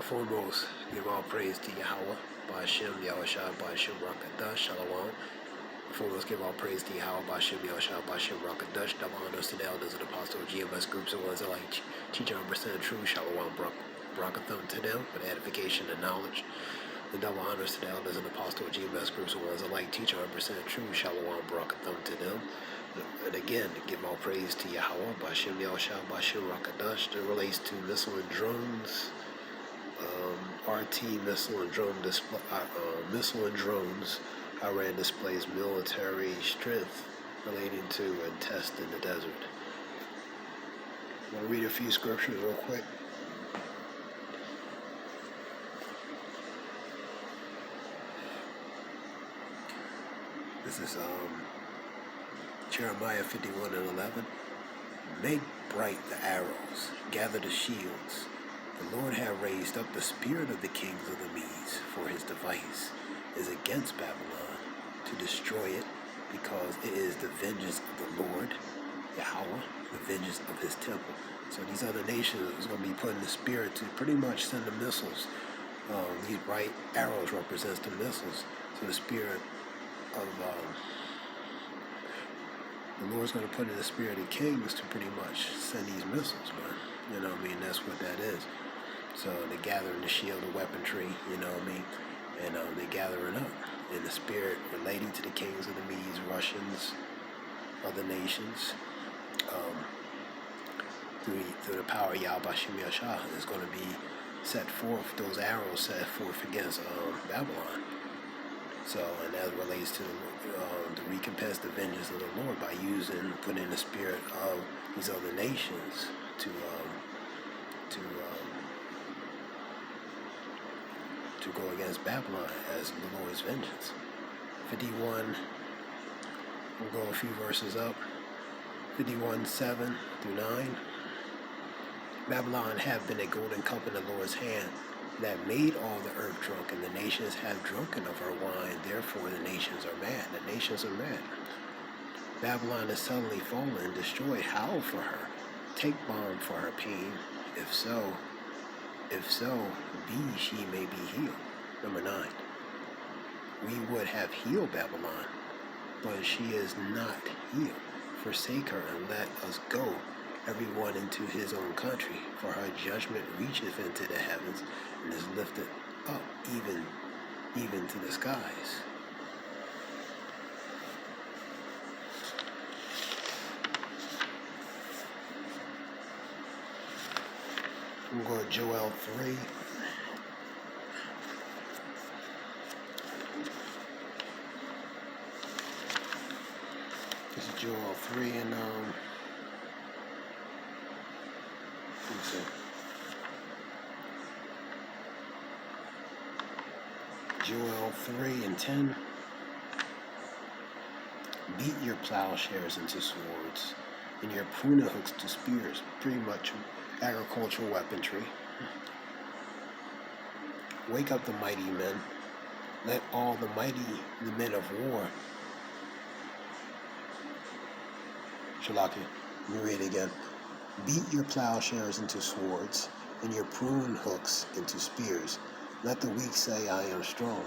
foremost, give all praise to Yahweh, Ba'ashem, Yahushua, Ba'ashem, Rakadash, Shalom. Foremost, give all praise to Yahweh, Ba'ashem, Yahushua, Ba'ashem, Rakadash. Double honors to the elders and apostles, GMS groups, and ones that like teach 100% truth, Shalom, Barakathum to them for the edification and knowledge. The double honors to the elders and apostles, GMS groups, and ones that like teach 100% truth, Shalom, Barakathum to them. And again, give all praise to Yahweh, Ba'ashem, Yahushua, Ba'ashem, Rakadash. That relates to missile and drones. RT missile and drones. Iran displays military strength relating to a test in the desert. I'm going to read a few scriptures real quick. This is Jeremiah 51:11. Make bright the arrows, gather the shields. The Lord hath raised up the spirit of the kings of the Medes, for his device is against Babylon, to destroy it, because it is the vengeance of the Lord, Yahweh, the vengeance of his temple. So these other nations is going to be putting the spirit to pretty much send the missiles. These bright arrows represents the missiles. So the spirit of the Lord's going to put in the spirit of kings to pretty much send these missiles, man. You know what I mean? That's what that is. So they're gathering the shield of weaponry, you know what I mean? And they're gathering up in the spirit relating to the kings of the Medes, Russians, other nations. Through the power of Yahweh Shem Yashah is going to be set forth, those arrows set forth against Babylon. So, and that relates to the recompense, the vengeance of the Lord by putting in the spirit of these other nations to go against Babylon as the Lord's vengeance. 51, we'll go a few verses up. 51:7 through 9. Babylon have been a golden cup in the Lord's hand, that made all the earth drunk, and the nations have drunken of her wine. Therefore the nations are mad. The nations are mad. Babylon is suddenly fallen and destroyed. Howl for her. Take balm for her pain. If so, be she may be healed. Number 9. We would have healed Babylon, but she is not healed. Forsake her and let us go, everyone into his own country, for her judgment reacheth into the heavens and is lifted up even to the skies. We'll go to Joel 3. This is Joel 3 and Joel 3:10. Beat your plowshares into swords and your pruning hooks to spears. Pretty much agricultural weaponry. Wake up the mighty men. Let all the men of war. Shalaki, let me read it again. Beat your plowshares into swords and your prune hooks into spears. Let the weak say, I am strong.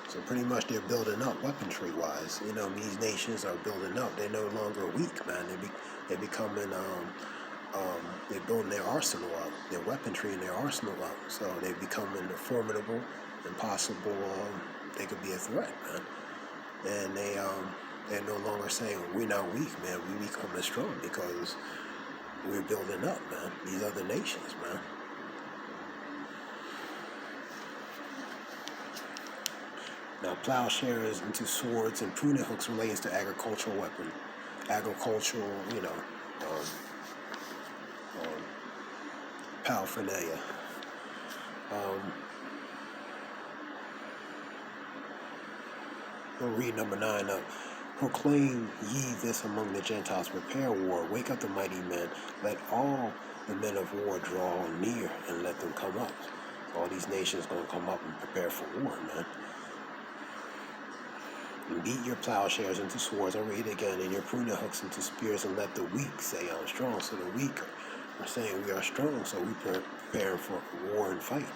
So pretty much they're building up weaponry-wise. You know, these nations are building up. They're no longer weak, man. They're becoming, they're building their arsenal up, their weaponry and their arsenal up. So they're becoming formidable and possible. They could be a threat, man. And they're no longer saying, we're not weak, man. We becoming strong because we're building up, man. These other nations, man. Now, plowshares into swords and pruning hooks relates to agricultural paraphernalia. We'll read number 9 up. Proclaim ye this among the Gentiles, prepare war, wake up the mighty men, let all the men of war draw near, and let them come up. All these nations going to come up and prepare for war, man. And beat your plowshares into swords, I'll read it again, and your pruning hooks into spears, and let the weak say, I'm strong. So the weak are saying we are strong, so preparing for war and fight.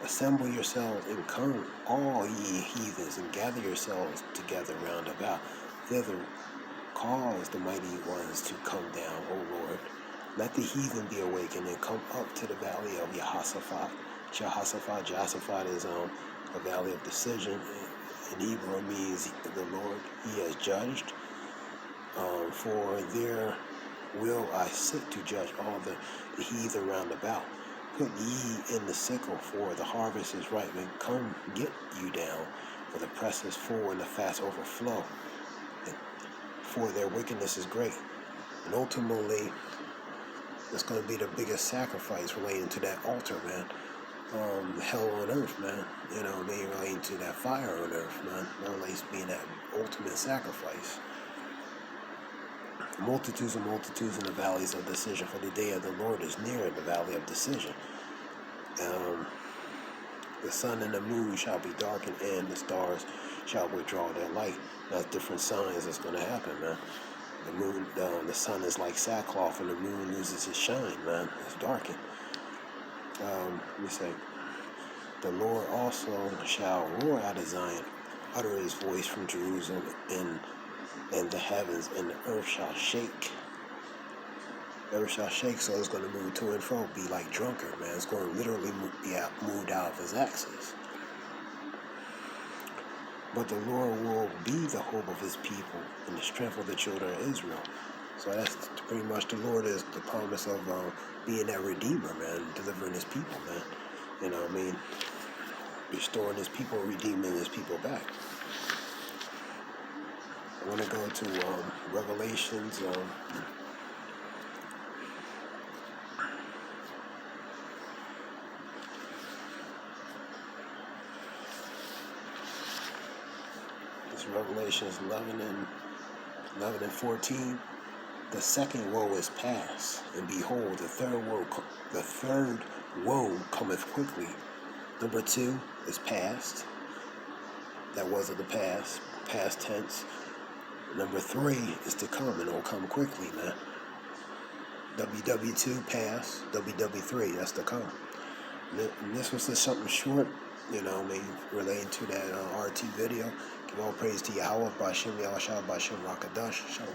Assemble yourselves and come, all ye heathens, and gather yourselves together round about. Thither cause the mighty ones to come down, O Lord. Let the heathen be awakened and come up to the valley of Jehoshaphat. Jehoshaphat is a valley of decision. In Hebrew it means the Lord, he has judged. For there will I sit to judge all the heathen round about. Put ye in the sickle, for the harvest is ripe, and come get you down, for the press is full and the fast overflow, and for their wickedness is great. And ultimately, it's going to be the biggest sacrifice relating to that altar, man. Hell on earth, man. You know, they relating to that fire on earth, man. That relates being that ultimate sacrifice. Multitudes and multitudes in the valleys of decision, for the day of the Lord is near in the valley of decision. The sun and the moon shall be darkened, and the stars shall withdraw their light. That's different signs that's going to happen, man. The moon, the sun is like sackcloth, and the moon loses its shine, man. It's darkened. Let me say, the Lord also shall roar out of Zion, utter his voice from Jerusalem, and the heavens and the earth shall shake. The earth shall shake, so it's going to move to and fro, be like drunkard, man. It's going to literally be moved out of his axis. But the Lord will be the hope of his people and the strength of the children of Israel. So that's pretty much, the Lord is the promise of being that redeemer, man, delivering his people, man. You know what I mean? Restoring his people, redeeming his people back. I want to go to Revelations. It's Revelations 11 and 14. The second woe is past, and behold, the third woe cometh quickly. Number 2 is past. That was of the past tense. Number 3 is to come, and it will come quickly, man. WW2 past, WW3 that's to come. And this was just something short, you know, maybe relating to that RT video. Give all praise to Yahweh, Ba'Shem Yahushua, Ba'Shem Rakadash. Shalom.